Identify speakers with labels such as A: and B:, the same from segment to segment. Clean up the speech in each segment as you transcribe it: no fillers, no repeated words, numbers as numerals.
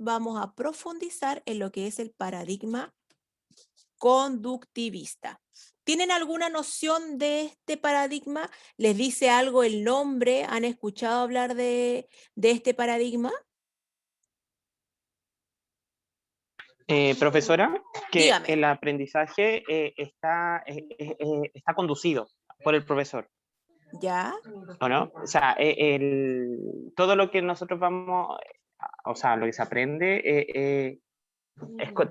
A: vamos a profundizar en lo que es el paradigma conductivista. ¿Tienen alguna noción de este paradigma? ¿Les dice algo el nombre? ¿Han escuchado hablar de este paradigma?
B: Profesora, que
A: Dígame.
B: el aprendizaje está conducido por el profesor,
A: ¿Ya?
B: ¿o no? O sea, todo lo que nosotros vamos, o sea, lo que se aprende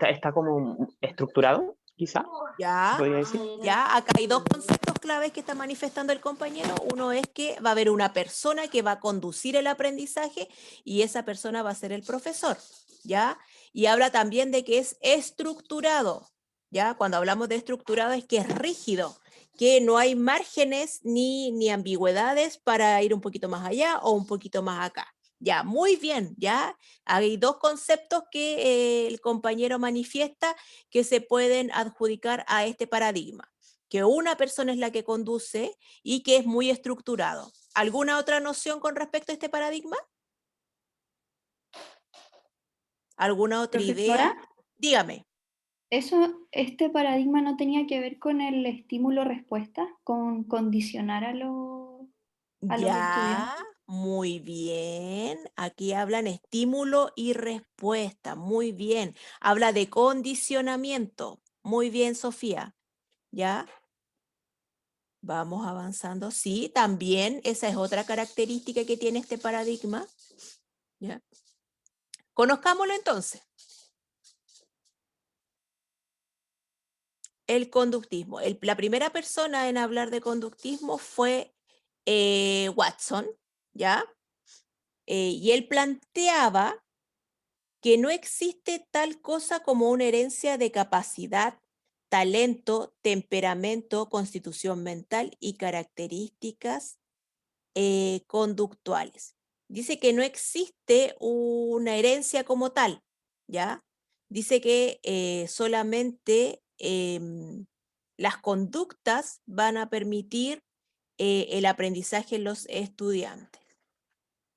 B: está como estructurado, quizá, se
A: ¿Ya?
B: podría decir.
A: Ya, acá hay dos conceptos claves que está manifestando el compañero. Uno es que va a haber una persona que va a conducir el aprendizaje y esa persona va a ser el profesor, ¿ya? Y habla también de que es estructurado, ¿ya? Cuando hablamos de estructurado es que es rígido, que no hay márgenes ni ambigüedades para ir un poquito más allá o un poquito más acá. Ya, muy bien, ya. Hay dos conceptos que el compañero manifiesta que se pueden adjudicar a este paradigma, que una persona es la que conduce y que es muy estructurado. ¿Alguna otra noción con respecto a este paradigma? ¿Alguna otra idea?
C: Profesora,
A: Dígame.
C: este paradigma no tenía que ver con el estímulo-respuesta, con condicionar a los
A: Ya,
C: estudiantes.
A: muy bien. Aquí hablan estímulo y respuesta. Muy bien. Habla de condicionamiento. Muy bien, Sofía. ¿Ya? Vamos avanzando. Sí, también esa es otra característica que tiene este paradigma. ¿Ya? Conozcámoslo entonces. El conductismo. La primera persona en hablar de conductismo fue Watson, ¿ya? Y él planteaba que no existe tal cosa como una herencia de capacidad, talento, temperamento, constitución mental y características conductuales. Dice que no existe una herencia como tal, ¿ya? Dice que solamente las conductas van a permitir el aprendizaje en los estudiantes,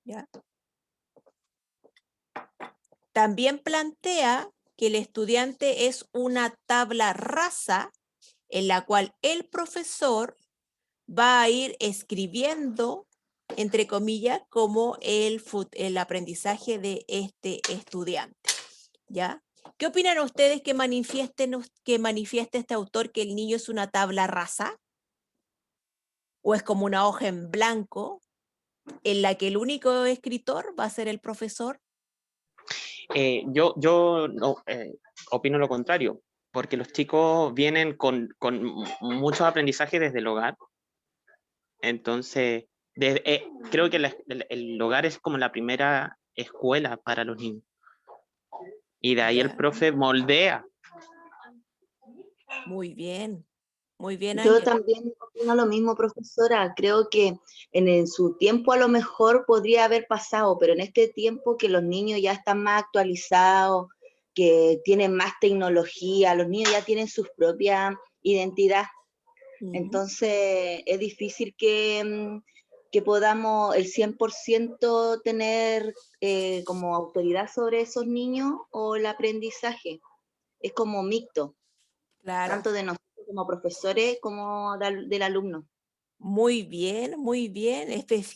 A: ¿ya? También plantea que el estudiante es una tabla rasa en la cual el profesor va a ir escribiendo, entre comillas, como el aprendizaje de este estudiante, ¿ya? ¿Qué opinan ustedes que manifieste este autor que el niño es una tabla rasa? ¿O es como una hoja en blanco en la que el único escritor va a ser el profesor?
B: Yo no, opino lo contrario, porque los chicos vienen con muchos aprendizajes desde el hogar. Entonces, creo que el hogar es como la primera escuela para los niños. Y de ahí el
A: Ya,
B: profe moldea.
A: muy bien,
D: Yo
A: Ángel.
D: también opino lo mismo, profesora. Creo que su tiempo a lo mejor podría haber pasado, pero en este tiempo que los niños ya están más actualizados, que tienen más tecnología, los niños ya tienen su propia identidad. Entonces es difícil que podamos el 100% tener como autoridad sobre esos niños o el aprendizaje. Es como mixto,
A: Claro.
D: tanto de nosotros como profesores como del alumno.
A: Muy bien.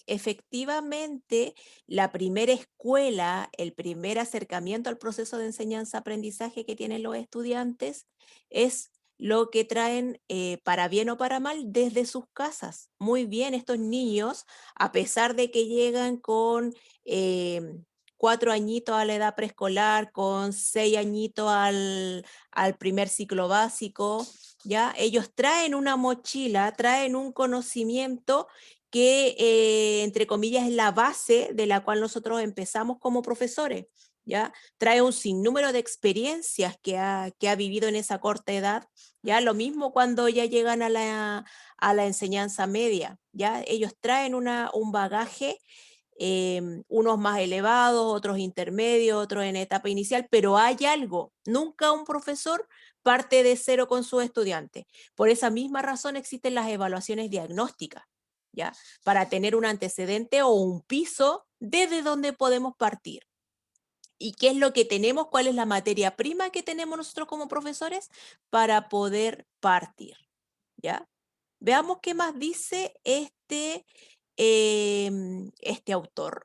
A: Efectivamente, la primera escuela, el primer acercamiento al proceso de enseñanza-aprendizaje que tienen los estudiantes es lo que traen para bien o para mal desde sus casas. Muy bien, estos niños, a pesar de que llegan con 4 añitos a la edad preescolar, con 6 añitos al primer ciclo básico, ¿ya? Ellos traen una mochila, traen un conocimiento que, entre comillas, es la base de la cual nosotros empezamos como profesores, ¿ya? Trae un sinnúmero de experiencias que ha vivido en esa corta edad, ¿ya? Lo mismo cuando ya llegan a la enseñanza media, ¿ya? Ellos traen un bagaje, unos más elevados, otros intermedios, otros en etapa inicial, pero hay algo, nunca un profesor parte de cero con sus estudiantes. Por esa misma razón existen las evaluaciones diagnósticas, ¿ya? Para tener un antecedente o un piso desde donde podemos partir. ¿Y qué es lo que tenemos? ¿Cuál es la materia prima que tenemos nosotros como profesores para poder partir? ¿Ya? Veamos qué más dice este autor.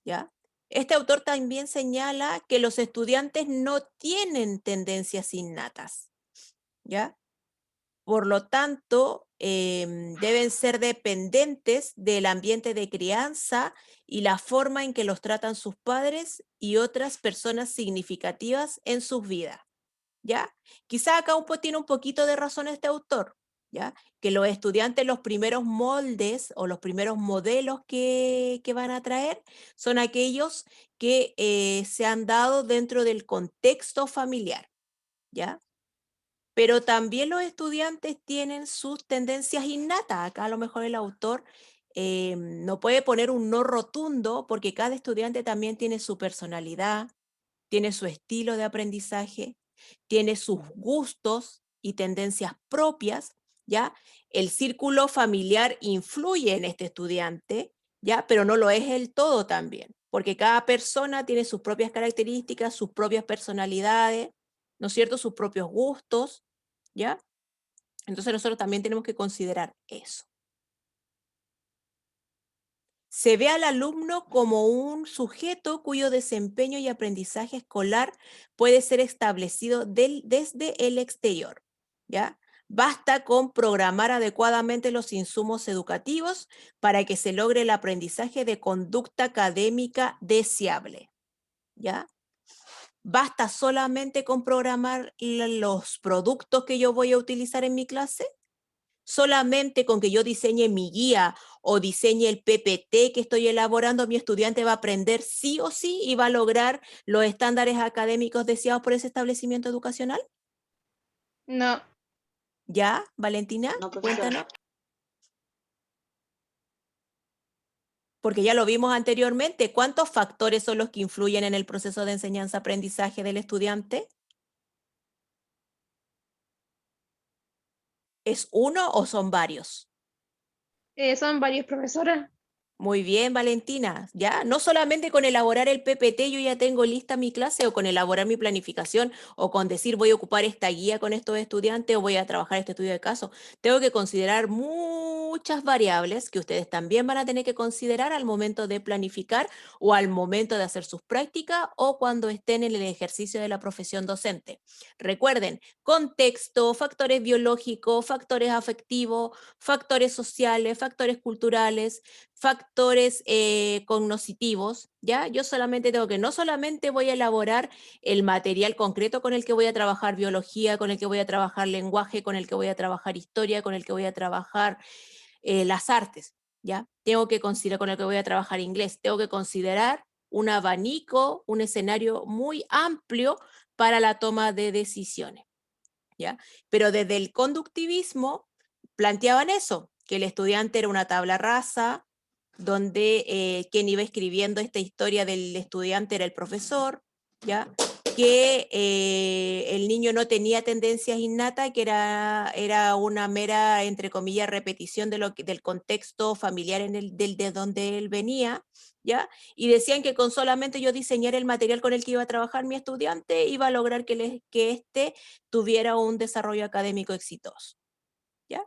A: ¿Ya? Este autor también señala que los estudiantes no tienen tendencias innatas. ¿Ya? Por lo tanto, deben ser dependientes del ambiente de crianza y la forma en que los tratan sus padres y otras personas significativas en sus vidas, ¿ya? Quizá acá tiene un poquito de razón este autor, ¿ya? Que los estudiantes, los primeros moldes o los primeros modelos que van a traer son aquellos que se han dado dentro del contexto familiar, ¿ya? Pero también los estudiantes tienen sus tendencias innatas. Acá a lo mejor el autor no puede poner un no rotundo porque cada estudiante también tiene su personalidad, tiene su estilo de aprendizaje, tiene sus gustos y tendencias propias, ¿ya? El círculo familiar influye en este estudiante, ¿ya? Pero no lo es el todo también, porque cada persona tiene sus propias características, sus propias personalidades, ¿no es cierto? Sus propios gustos, ¿ya? Entonces nosotros también tenemos que considerar eso. Se ve al alumno como un sujeto cuyo desempeño y aprendizaje escolar puede ser establecido desde el exterior, ¿ya? Basta con programar adecuadamente los insumos educativos para que se logre el aprendizaje de conducta académica deseable, ¿ya? Basta solamente con programar los productos que yo voy a utilizar en mi clase. Solamente con que yo diseñe mi guía o diseñe el PPT que estoy elaborando, mi estudiante va a aprender sí o sí y va a lograr los estándares académicos deseados por ese establecimiento educacional.
E: No,
A: ¿Ya, Valentina?
D: No, profesora.
A: Cuéntanos. Porque ya lo vimos anteriormente. ¿Cuántos factores son los que influyen en el proceso de enseñanza-aprendizaje del estudiante? ¿Es uno o son varios?
E: son varios profesoras.
A: Muy bien, Valentina. Ya, no solamente con elaborar el PPT yo ya tengo lista mi clase o con elaborar mi planificación o con decir voy a ocupar esta guía con estos estudiantes o voy a trabajar este estudio de caso. Tengo que considerar muchas variables que ustedes también van a tener que considerar al momento de planificar o al momento de hacer sus prácticas o cuando estén en el ejercicio de la profesión docente. Recuerden, contexto, factores biológicos, factores afectivos, factores sociales, factores culturales, factores cognitivos, ¿ya? Yo solamente tengo que, no solamente voy a elaborar el material concreto con el que voy a trabajar biología, con el que voy a trabajar lenguaje, con el que voy a trabajar historia, con el que voy a trabajar las artes, ¿ya? Tengo que considerar con el que voy a trabajar inglés, tengo que considerar un abanico, un escenario muy amplio para la toma de decisiones, ¿ya? Pero desde el conductivismo planteaban eso, que el estudiante era una tabla rasa, donde quien iba escribiendo esta historia del estudiante era el profesor, ¿ya? Que el niño no tenía tendencias innatas, que era una mera, entre comillas, repetición del contexto familiar de donde él venía, ¿ya? Y decían que con solamente yo diseñar el material con el que iba a trabajar mi estudiante, iba a lograr que éste tuviera un desarrollo académico exitoso, ¿ya?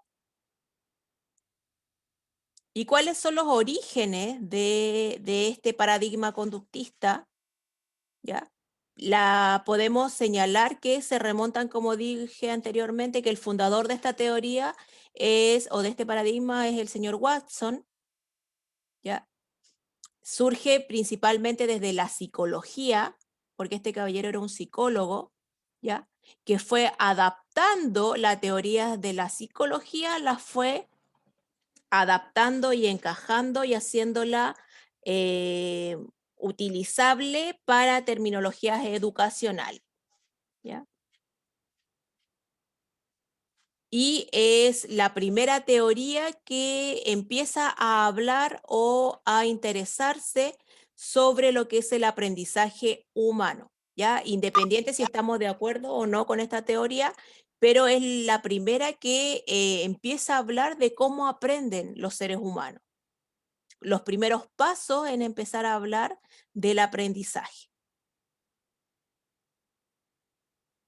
A: ¿Y cuáles son los orígenes de este paradigma conductista? ¿Ya? Podemos señalar que se remontan, como dije anteriormente, que el fundador de esta teoría o de este paradigma es el señor Watson, ¿ya? Surge principalmente desde la psicología, porque este caballero era un psicólogo, ¿ya? Que fue adaptando la teoría de la psicología, la fue adaptando y encajando y haciéndola utilizable para terminologías educacionales, ¿ya? Y es la primera teoría que empieza a hablar o a interesarse sobre lo que es el aprendizaje humano, ¿ya? Independiente si estamos de acuerdo o no con esta teoría, pero es la primera que empieza a hablar de cómo aprenden los seres humanos. Los primeros pasos en empezar a hablar del aprendizaje,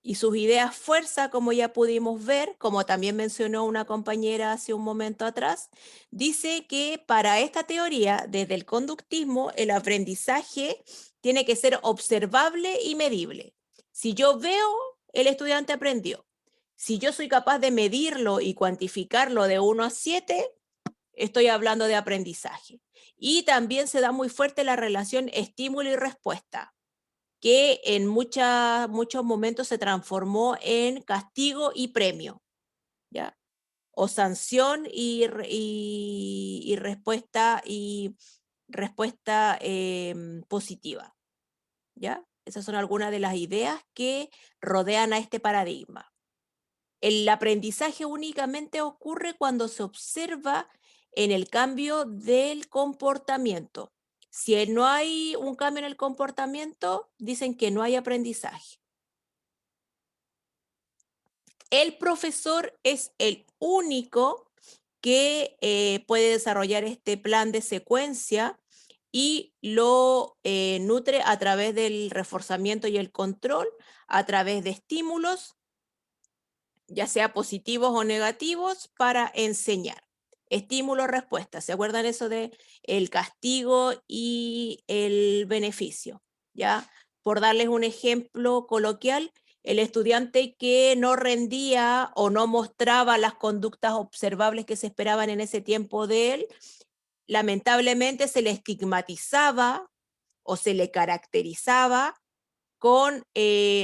A: y sus ideas fuerza, como ya pudimos ver, como también mencionó una compañera hace un momento atrás, dice que para esta teoría, desde el conductismo, el aprendizaje tiene que ser observable y medible. Si yo veo, el estudiante aprendió. Si yo soy capaz de medirlo y cuantificarlo de 1 a 7, estoy hablando de aprendizaje. Y también se da muy fuerte la relación estímulo y respuesta, que en muchos momentos se transformó en castigo y premio, ¿ya? O sanción y respuesta positiva, ¿ya? Esas son algunas de las ideas que rodean a este paradigma. El aprendizaje únicamente ocurre cuando se observa en el cambio del comportamiento. Si no hay un cambio en el comportamiento, dicen que no hay aprendizaje. El profesor es el único que puede desarrollar este plan de secuencia y lo nutre a través del reforzamiento y el control, a través de estímulos, ya sea positivos o negativos, para enseñar. Estímulo-respuesta, ¿se acuerdan eso de el castigo y el beneficio? ¿Ya? Por darles un ejemplo coloquial, el estudiante que no rendía o no mostraba las conductas observables que se esperaban en ese tiempo de él, lamentablemente se le estigmatizaba o se le caracterizaba con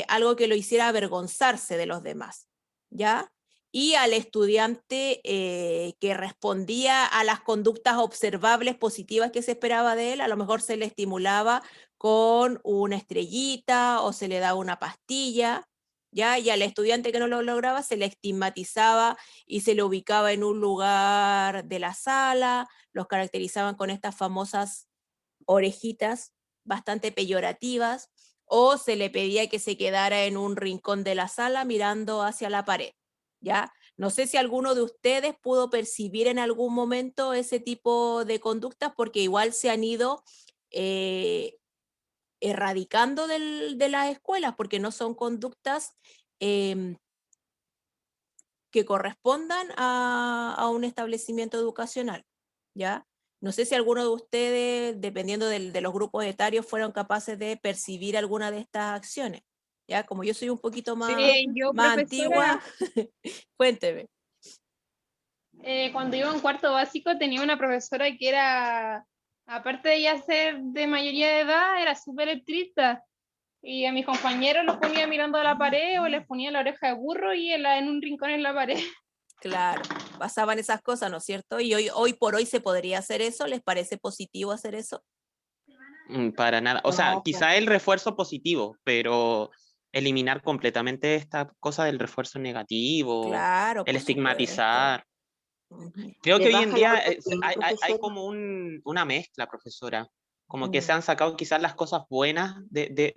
A: algo que lo hiciera avergonzarse de los demás, ¿ya? Y al estudiante que respondía a las conductas observables positivas que se esperaba de él, a lo mejor se le estimulaba con una estrellita o se le daba una pastilla, ¿ya? Y al estudiante que no lo lograba se le estigmatizaba y se le ubicaba en un lugar de la sala, los caracterizaban con estas famosas orejitas bastante peyorativas, o se le pedía que se quedara en un rincón de la sala mirando hacia la pared, ¿ya? No sé si alguno de ustedes pudo percibir en algún momento ese tipo de conductas, porque igual se han ido erradicando de las escuelas, porque no son conductas que correspondan a un establecimiento educacional, ¿ya? No sé si alguno de ustedes, dependiendo de los grupos etarios, fueron capaces de percibir alguna de estas acciones, ¿ya? Como yo soy un poquito más,
E: Yo,
A: más
E: profesora,
A: antigua, cuénteme.
E: Cuando iba en cuarto básico tenía una profesora que era, aparte de ella ser de mayoría de edad, era súper estricta. Y a mis compañeros los ponía mirando a la pared o les ponía la oreja de burro y en un rincón en la pared.
A: Claro, pasaban esas cosas, ¿no es cierto? Y hoy por hoy se podría hacer eso, ¿les parece positivo hacer eso?
B: Para nada. O sea,
D: No, pues,
B: quizá el refuerzo positivo, pero eliminar completamente esta cosa del refuerzo negativo,
A: Claro,
B: el
A: por supuesto.
B: estigmatizar.
A: Ujú.
B: Creo
D: le
B: que hoy en
D: baja la
B: día
D: autoestima,
B: hay
D: profesora.
B: como una mezcla, profesora. Como que se
A: Mm.
B: han sacado quizás las cosas buenas de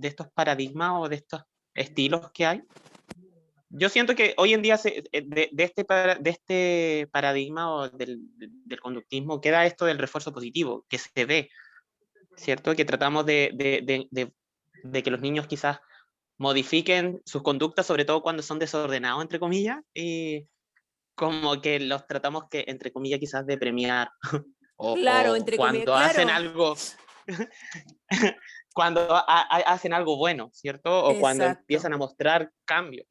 B: estos paradigmas o de estos estilos que hay. Yo siento que hoy en día de este paradigma o del conductismo queda esto del refuerzo positivo, que se ve, ¿cierto? Que tratamos de que los niños quizás modifiquen sus conductas, sobre todo cuando son desordenados, entre comillas, y como que los tratamos que, entre comillas, quizás de premiar,
A: Claro,
B: o
A: entre comillas,
B: cuando hacen
A: claro.
B: algo, cuando hacen algo bueno, ¿cierto? O cuando
A: Exacto.
B: empiezan a mostrar cambio.